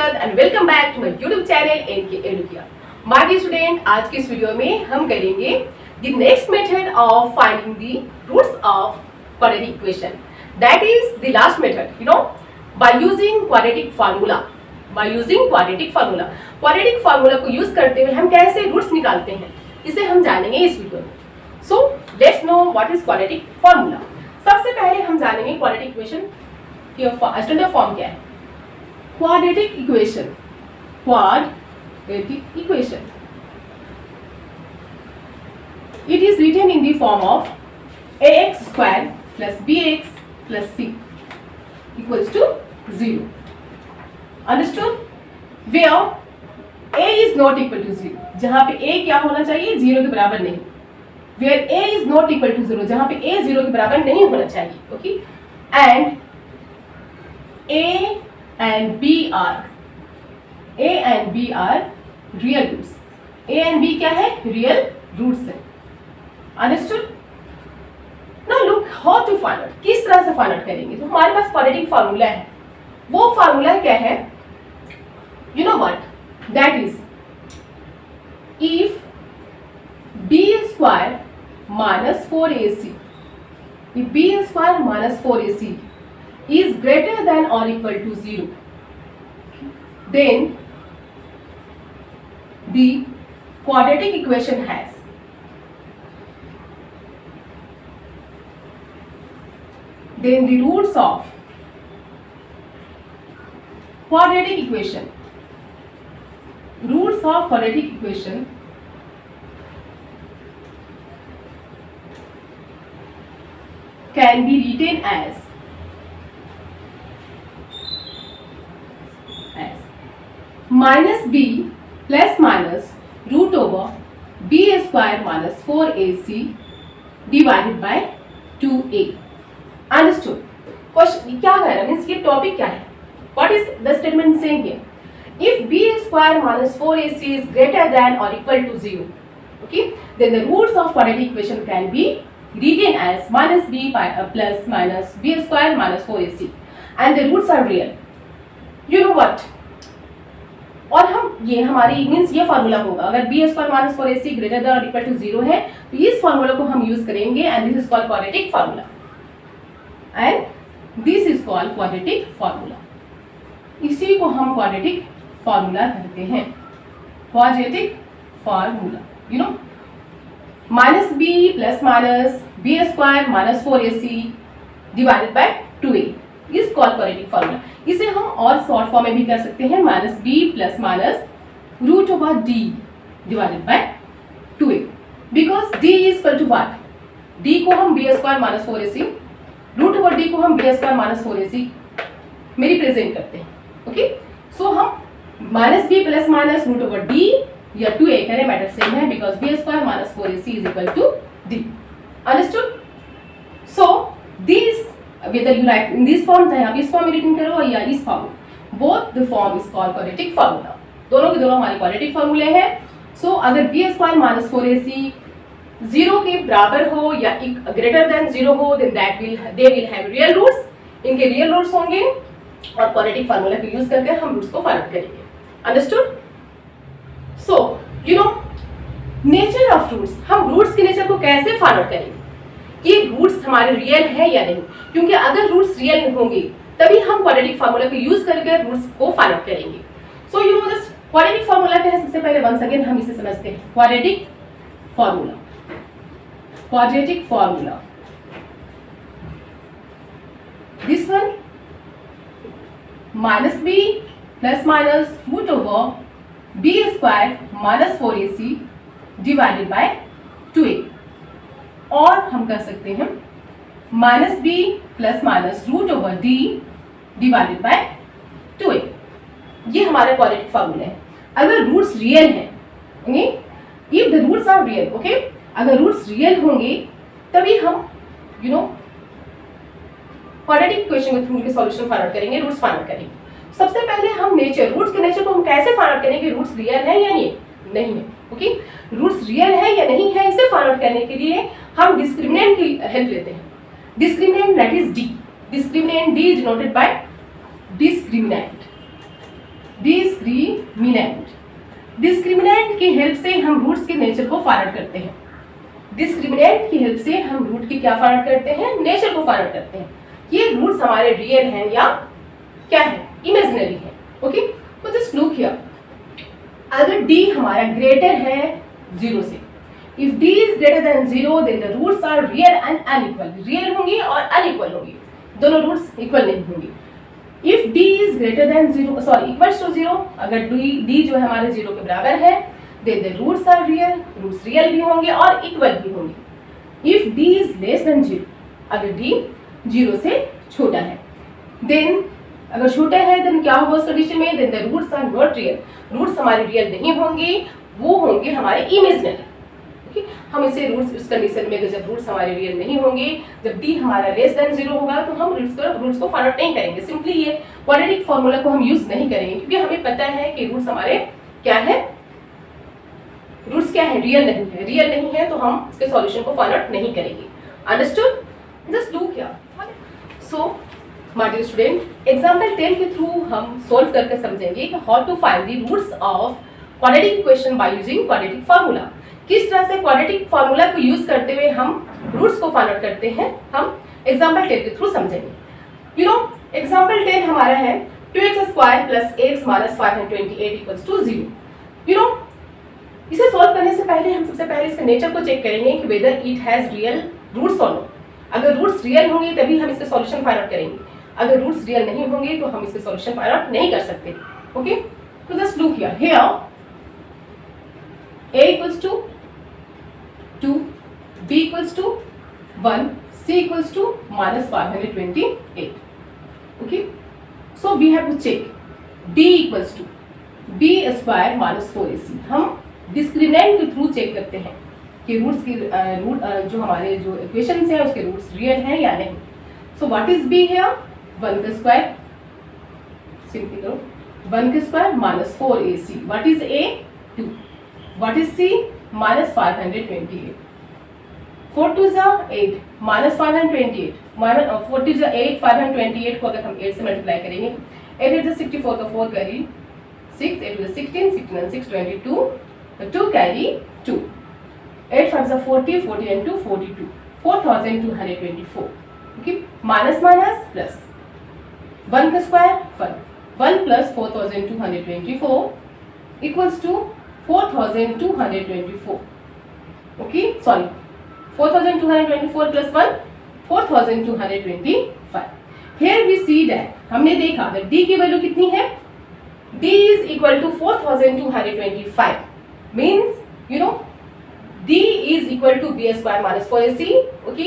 Arshad and welcome back to my YouTube channel NK एडुकिया। My dear student, आज की इस वीडियो में हम करेंगे the next method of finding the roots of quadratic equation. That is the last method, you know, by using quadratic formula. Quadratic formula को use करते हुए हम कैसे रूट्स निकालते हैं, इसे हम जानेंगे इस वीडियो में। So let's know what is quadratic formula. सबसे पहले हम जानेंगे क्वाड्रेटिक इक्वेशन की स्टैंडर्ड फॉर्म क्या है। Quadratic equation it is written in the form of ax square plus bx plus c equals to 0. Understood? Where a is not equal to 0, जहां पे a क्या होना चाहिए, 0 के बराबर नहीं। Where a is not equal to 0, जहां पे a 0 के बराबर नहीं होना चाहिए। Okay, and a and b are real roots। a and b क्या है, real roots है। Understood? Now look how to find out, किस तरह से फाइंड आउट करेंगे। तो हमारे पास क्वाड्रेटिक फार्मूला है। वो फार्मूला क्या है, you know what, that is if b square minus 4ac, if b square minus 4ac is greater than or equal to 0, then the quadratic equation has then the roots of quadratic equation can be written as minus b plus minus root over b square minus 4ac divided by 2a। Understood? Question क्या कह रहा है, means ये topic क्या है, what is the statement saying here? If b square minus 4ac is greater than or equal to 0, okay, then the roots of quadratic equation can be written as minus b plus minus b square minus 4ac and the roots are real। You know what? और हम ये हमारी means ये formula होगा, अगर b square minus 4ac greater than और equal to 0 है तो इस फार्मूला को हम यूज करेंगे and this is called quadratic formula. And this is called quadratic formula. इसी को हम क्वाड्रेटिक फार्मूला कहते हैं। Quadratic formula, you know, minus b plus minus b square minus 4ac divided by 2a is called quadratic formula. इसे हम और short form में भी कर सकते हैं, minus b plus minus root over d divided by 2a, because d is equal to what, d को हम b square minus 4ac, root over d को हम बी स्क्वायर माइनस 4ac में रिप्रेजेंट करते हैं। ओके, सो हम minus b plus minus root over d या 2a करें, मैटर सेम है because b square minus 4ac is equal to d। Understood? So this whether you write in this form, चाहे आप इस form में written करो या इस फॉर्म में, both the form is called quadratic formula। दोनों के दोनों हमारे क्वाड्रेटिक फार्मूले हैं। सो अगर b स्क्वायर माइनस 4ac 0 के बराबर हो या ग्रेटर देन 0 हो, then they will have real roots। इनके रियल रूट्स होंगे और क्वाड्रेटिक फार्मूला को यूज करके हम रूट्स को फाइंड आउट करेंगे। Understood? So you know nature of roots, हम रूट्स के नेचर को कैसे फाइंड आउट करेंगे कि रूट्स हमारे रियल है या नहीं, क्योंकि अगर रूट्स रियल होंगे तभी हम क्वाड्रेटिक फार्मूला को यूज करके रूट्स को फाइंड आउट करेंगे। सो you know just quadratic formula क्या है, सबसे पहले वंस अगेन हम इसे समझते हैं। Quadratic formula this one, minus b plus minus root over b square minus 4ac divided by 2a, और हम कर सकते हैं minus b plus minus root over d divided by 2a। ये हमारा क्वाड्रेटिक फार्मूला है। अगर रूट्स रियल हैं, if the roots are real, okay, अगर रूट्स रियल होंगे तभी हम यू नो क्वाड्रेटिक इक्वेशन के थ्रू के सॉल्यूशन फाइंड आउट करेंगे, रूट्स फाइंड आउट करेंगे। सबसे पहले हम रूट्स के नेचर को हम कैसे फाइंड आउट करेंगे, रूट्स रियल है या नहीं है। ओके, रूट्स रियल है या नहीं है इसे फाइंड आउट करने के लिए हम डिस्क्रिमिनेंट की हेल्प लेते हैं। Discriminant that is D. Discriminant D is denoted by discriminant. Discriminant, discriminant की हेल्प से हम रूट्स के नेचर को फाइंड आउट करते हैं। डिस्क्रिमिनेंट की हेल्प से हम रूट की क्या फाइंड आउट करते हैं, नेचर को फाइंड आउट करते हैं। ये रूट्स हमारे रियल हैं या क्या है, इमेजिनरी है। ओके, तो जस्ट लुक हियर, अगर d हमारा ग्रेटर है 0 से, if d is greater than 0 then the roots are real and unequal, real होंगी और अनइक्वल होंगी, दोनों रूट्स इक्वल नहीं होंगी। If d is greater than 0 sorry equals to 0, अगर d जो है हमारे 0 के बराबर है, then the roots are real, roots real भी होंगे और इक्वल भी होंगे। If d is less than 0, अगर d 0 से छोटा है, देन अगर छोटा है देन क्या होगा उस कंडीशन में, then the roots are not real, roots हमारे रियल नहीं होंगे, वो होंगे हमारे इमेजिनरी। ओके, हम इसे रूट्स उस कंडीशन में जब रूट्स हमारे रियल नहीं होंगे, जब d हमारा लेस देन 0 होगा, तो हम रूट्स को फाइंड आउट नहीं करेंगे, सिंपली ये क्वाड्रेटिक फार्मूला को हम यूज नहीं करेंगे, क्योंकि हमें पता है कि रूट्स हमारे क्या है, रूट्स क्या है, रियल नहीं है, रियल नहीं है तो हम इसके सॉल्यूशन को फाइंड आउट नहीं करेंगे। Understood? Just look here. So my dear student, example 10 के थ्रू हम सॉल्व करके समझेंगे कि how to find the roots of quadratic equation by using quadratic formula. किस तरह से क्वाड्रेटिक फार्मूला को यूज करते हुए हम रूट्स को फाइंड आउट करते हैं, हम एग्जांपल 10 के थ्रू समझेंगे। यू नो, एग्जांपल 10 हमारा है 2x square plus x minus 528 equals to 0। You know, इसे सॉल्व करने से पहले हम सबसे पहले इसके नेचर को चेक करेंगे कि whether it has real roots और नॉट। अगर रूट्स रियल होंगे तभी हम इसके सॉल्यूशन फाइंड आउट करेंगे, अगर रूट्स रियल नहीं होंगे तो हम इसके सॉल्यूशन फाइंड आउट नहीं कर सकते। ओके, तो just look here, here a equals to 2, b equals to 1, c equals to minus 528. Okay, so we have to check d equals to b square minus 4ac। हम discriminant के through check करते हैं कि roots की जो हमारे जो equations हैं उसके रूट्स रियल हैं या नहीं। So what is b here, 1 का स्क्वायर, सिंपली करो 1 का square minus 4ac। What is a, 2। What is c, minus 528। 4 2 जा 8 माइनस 528, माइनस 4 2 जा 8, 528 को अगर हम 8 से मल्टीप्लाई करेंगे, 8 8 जा 64 का 4 कैरी 6, 8 जा 16, 16 and 6 22, 2 कैरी 2, 8 5 जा 40, 40 and 2 42, 4224। Okay, minus minus plus, 1 का square 1 plus 4224 equals to 4224। Okay, sorry 4224 plus 1 4225। Here we see that, हमने देखा दैट d की वैल्यू कितनी है, d is equal to 4225, means you know d is equal to b square minus 4ac। Okay,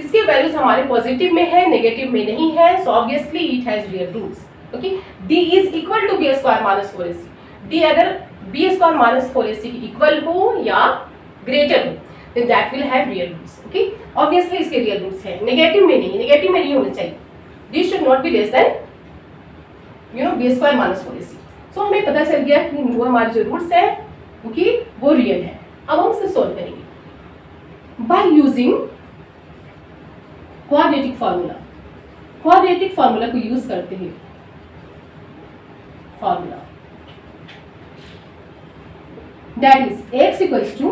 इसके values हमारे positive में है, negative में नहीं है, so obviously it has real roots. Okay, d is equal to b square minus 4ac। d अगर b square minus 4ac की equal हो या ग्रेटर हो, then that will have real roots। okay, obviously इसके real roots है, negative में नहीं, negative में नहीं होना चाहिए। this should not be less than you know b square minus 4ac। so हमें पता चल गया कि वो हमारे जो रूट्स है okay, वो रियल है। अब हम इसे सॉल्व करेंगे bye using quadratic formula. Quadratic formula को यूज करते हैं, formula that is x equals to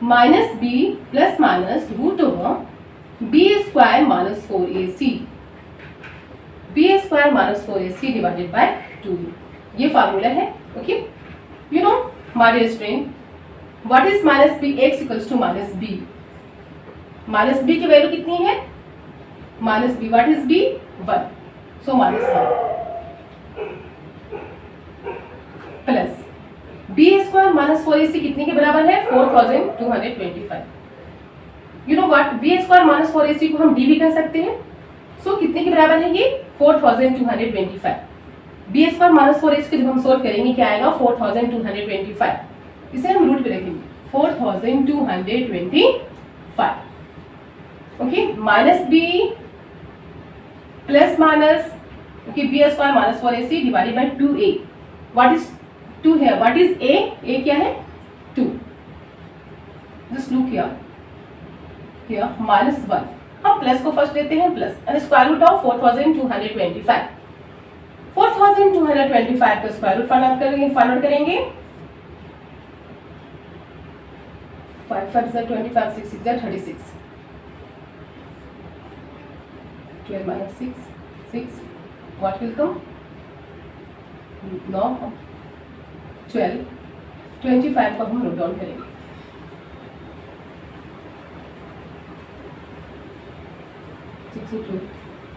minus b plus minus root over b square minus 4ac, b square minus 4ac divided by 2। ये formula है। Okay, you know my dear student, what is minus b, x equals to minus b। Minus b की value कितनी है, minus b, what is b, 1, so minus 1 plus b square minus 4ac कितने के बराबर है, 4225। You know what, b square minus 4ac को हम d भी कह सकते हैं। सो कितने के बराबर है ये, 4225। b स्क्वायर माइनस 4ac को जब हम सोल्व करेंगे क्या आएगा, 4225। इसे हम रूट पे रखेंगे 4225। Okay, minus b plus minus okay b square minus 4ac divided by 2a। What is 2 है, व्हाट इज a, a क्या है 2। जस्ट लुक हियर माइनस 1, हम प्लस को फर्स्ट लेते हैं plus and square root of 4225। 4225 का स्क्वायर रूट फाइंड आउट करेंगे 5 5 is 25, 6 6 is 36, 12 minus 6, what will come? No, 12, 25 को हम नोट डाउन करेंगे.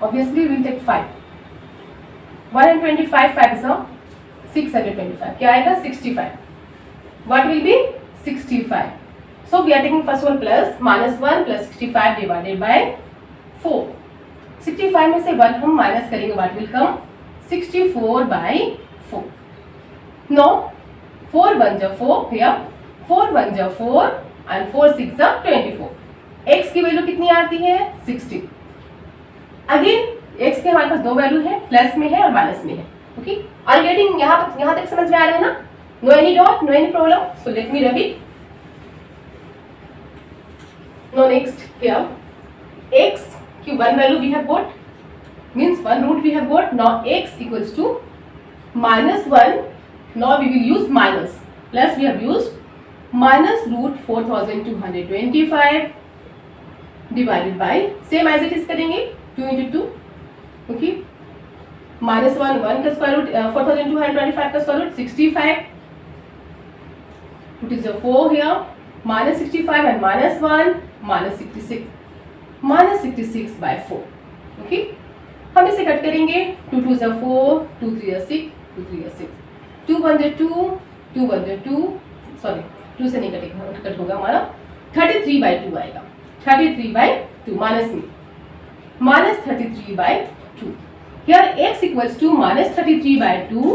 Obviously we will take 5. 125, 5 is 625. क्या आएगा? 65. What will be? 65. So we are taking first one plus -1 plus 65 divided by 4. 65 में से 1 हम minus करेंगे. What will come? 64 by 4. Now 4 1 जा 4 here. 4 1 जा 4 and 4 6 जा 24. x की वैल्यू कितनी आती है? 60. अगेन x के हमारे पास दो वैल्यू है, प्लस में है और माइनस में है. Okay, are getting? यहाँ तक समझ में आ रहा है ना? No any doubt, no any problem. So let me rub it. No next here x की one value we have got, means one root we have got. Now x equals to -1. Now we will use minus, plus we have used minus root 4225 divided by, same as it is करेंगे 2 into 2. Okay, -1 1 का square root 4225 का square root 65. Put is a 4 here. -65 and -1 -66. -66 by 4. Okay, हम इसे cut करेंगे. 2 2 is 4, 2 3 is 6, 2 3 is 6. 2 1 is 2, 2 1 is 2. Sorry, 2 से नहीं कटेगा, cut होगा हमारा. 33 by 2 आएगा. 33 by 2 माइनस में -33 by 2. Here x equals to -33 by 2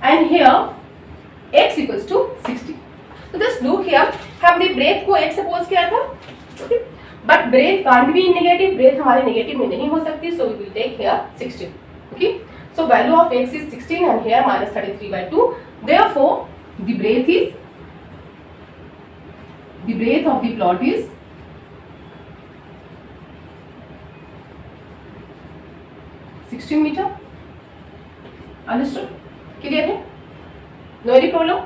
and here x equals to 60. So just look here, हमने ब्रेथ को x सपोज किया था, but breadth can't be in negative. Breadth हमारे नेगेटिव में नहीं हो सकती, so we will take here 16. Okay, so value of x is 16 and here -33 by 2. Therefore the breadth of the plot is 16 meter. Understood? Clear है? No any problem?